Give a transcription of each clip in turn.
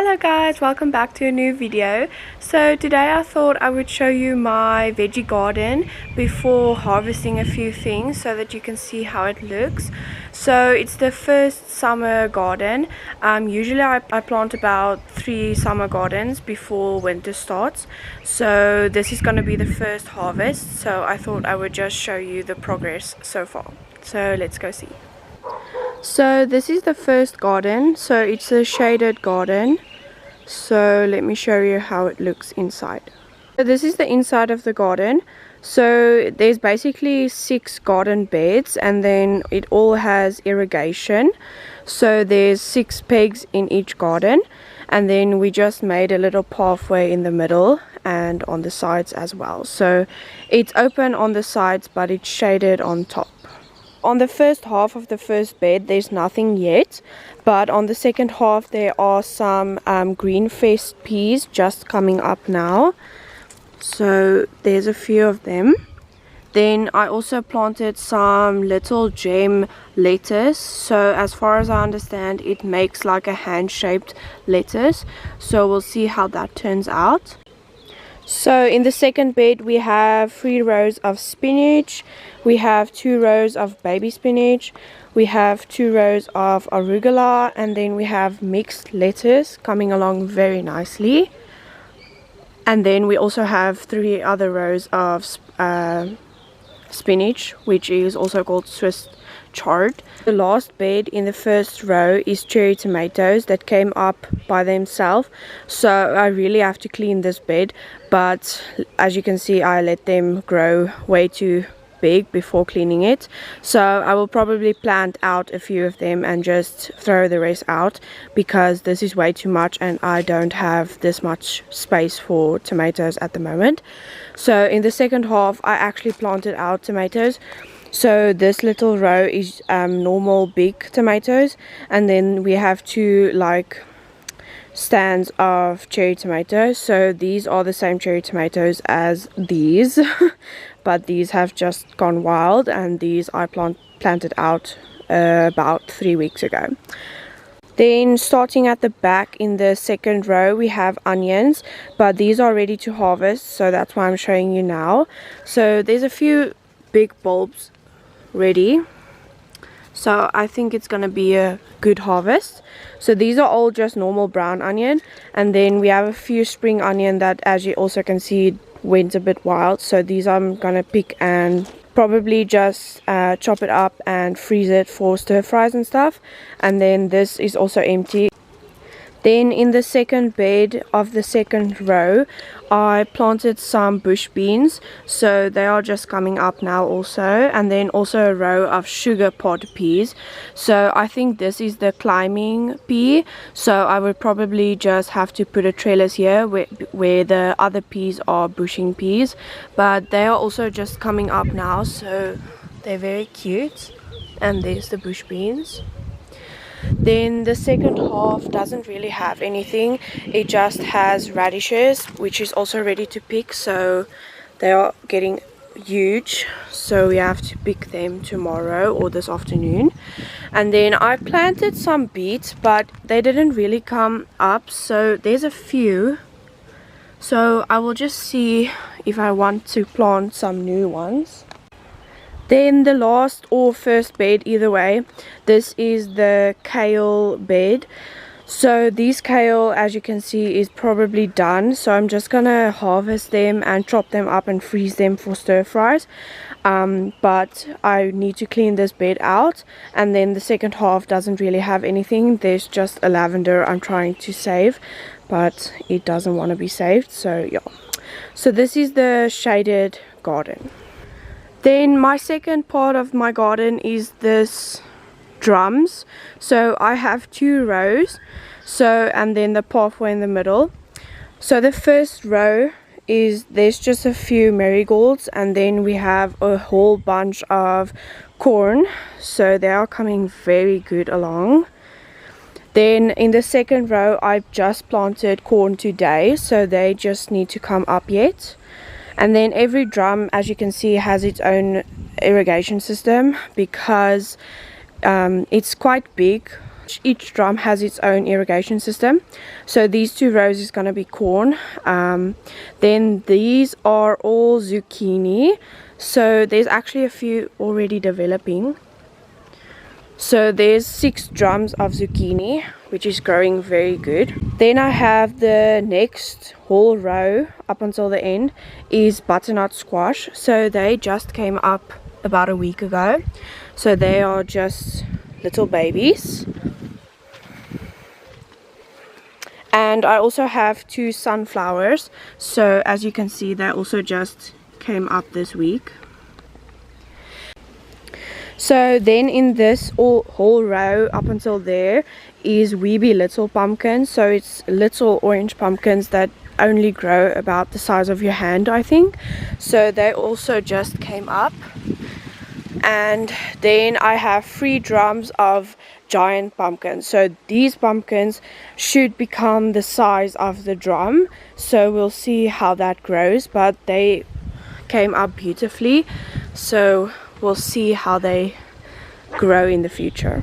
Hello guys, welcome back to a new video. So today I thought I would show you my veggie garden before harvesting a few things so that you can see how it looks. So it's the first summer garden. Usually I plant about 3 summer gardens before winter starts. So this is going to be the first harvest, so I thought I would just show you the progress so far. So let's go see. So this is the first garden, so it's a shaded garden. So let me show you how it looks inside. So this is the inside of the garden. So there's basically 6 garden beds, and then it all has irrigation. So there's 6 pegs in each garden, and then we just made a little pathway in the middle and on the sides as well. So it's open on the sides, but it's shaded on top. On the first half of the first bed there's nothing yet, but on the second half there are some green fest peas just coming up now. So there's a few of them. Then I also planted some little gem lettuce. So as far as I understand, it makes like a hand-shaped lettuce. So we'll see how that turns out. So in the second bed we have 3 rows of spinach, we have 2 rows of baby spinach, we have 2 rows of arugula, and then we have mixed lettuce coming along very nicely. And then we also have 3 other rows of spinach, which is also called Swiss chard. The last bed in the first row is cherry tomatoes that came up by themselves, so I really have to clean this bed, but as you can see I let them grow way too big before cleaning it. So I will probably plant out a few of them and just throw the rest out, because this is way too much and I don't have this much space for tomatoes at the moment. So in the second half I actually planted out tomatoes. So this little row is normal big tomatoes, and then we have 2 like stands of cherry tomatoes. So these are the same cherry tomatoes as these but these have just gone wild, and these I planted out about 3 weeks ago. Then starting at the back in the second row we have onions, but these are ready to harvest, so that's why I'm showing you now. So there's a few big bulbs ready, so I think it's gonna be a good harvest. So these are all just normal brown onion, and then we have a few spring onion that, as you also can see, went a bit wild. So these I'm gonna pick and probably just chop it up and freeze it for stir fries and stuff. And then this is also empty. Then in the second bed of the second row I planted some bush beans, so they are just coming up now also, and then also a row of sugar pod peas. So I think this is the climbing pea, so I would probably just have to put a trellis here where the other peas are bushing peas, but they are also just coming up now, so they're very cute. And there's the bush beans. Then the second half doesn't really have anything, it just has radishes, which is also ready to pick. So they are getting huge, so we have to pick them tomorrow or this afternoon. And then I planted some beets, but they didn't really come up, so there's a few. So I will just see if I want to plant some new ones. Then the last or first bed, either way, this is the kale bed. So these kale, as you can see, is probably done, so I'm just gonna harvest them and chop them up and freeze them for stir fries. But I need to clean this bed out, and then the second half doesn't really have anything. There's just a lavender I'm trying to save, but it doesn't want to be saved, so yeah. So this is the shaded garden. Then my second part of my garden is this drums. So I have 2 rows, so, and then the pathway in the middle. So the first row is, there's just a few marigolds, and then we have a whole bunch of corn, so they are coming very good along. Then in the second row I just planted corn today, so they just need to come up yet. And then every drum, as you can see, has its own irrigation system, because it's quite big, Each drum has its own irrigation system. So these 2 rows is going to be corn. Then these are all zucchini. So there's actually a few already developing. So there's 6 drums of zucchini, which is growing very good. Then I have the next whole row up until the end is butternut squash. So they just came up about a week ago. So they are just little babies. And I also have 2 sunflowers. So as you can see, they also just came up this week. So then in this whole row up until there is weeby little pumpkins. So it's little orange pumpkins that only grow about the size of your hand, I think. So they also just came up. And then I have 3 drums of giant pumpkins. So these pumpkins should become the size of the drum. So we'll see how that grows, but they came up beautifully. So we'll see how they grow in the future.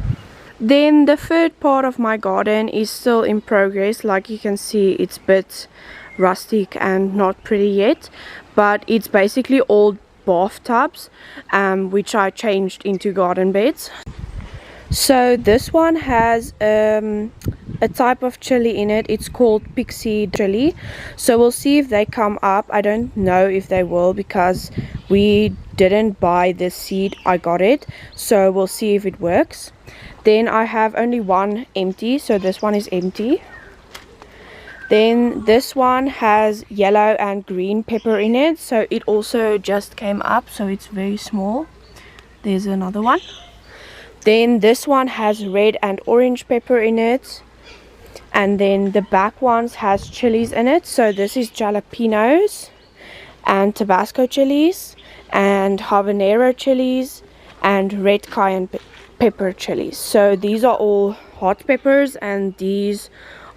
Then the third part of my garden is still in progress. Like you can see, it's a bit rustic and not pretty yet, but it's basically all bathtubs, which I changed into garden beds. So this one has a type of chili in it. It's called pixie chili. So we'll see if they come up. I don't know if they will because we didn't buy this seed. I got it. So we'll see if it works. Then I have only 1 empty. So this one is empty. Then this one has yellow and green pepper in it. So it also just came up. So it's very small. There's another one. Then this one has red and orange pepper in it. And then the back ones has chilies in it. So this is jalapenos and Tabasco chilies and habanero chilies and red cayenne pepper chilies. So these are all hot peppers and these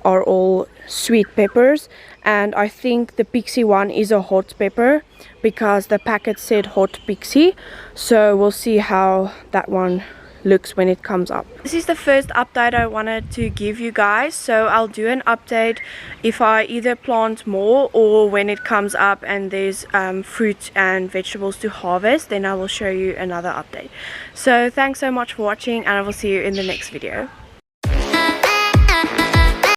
are all sweet peppers. And I think the pixie one is a hot pepper because the packet said hot pixie. So we'll see how that one looks when it comes up. This is the first update I wanted to give you guys. So I'll do an update if I either plant more or when it comes up and there's fruit and vegetables to harvest, then I will show you another update. So thanks so much for watching and I will see you in the next video.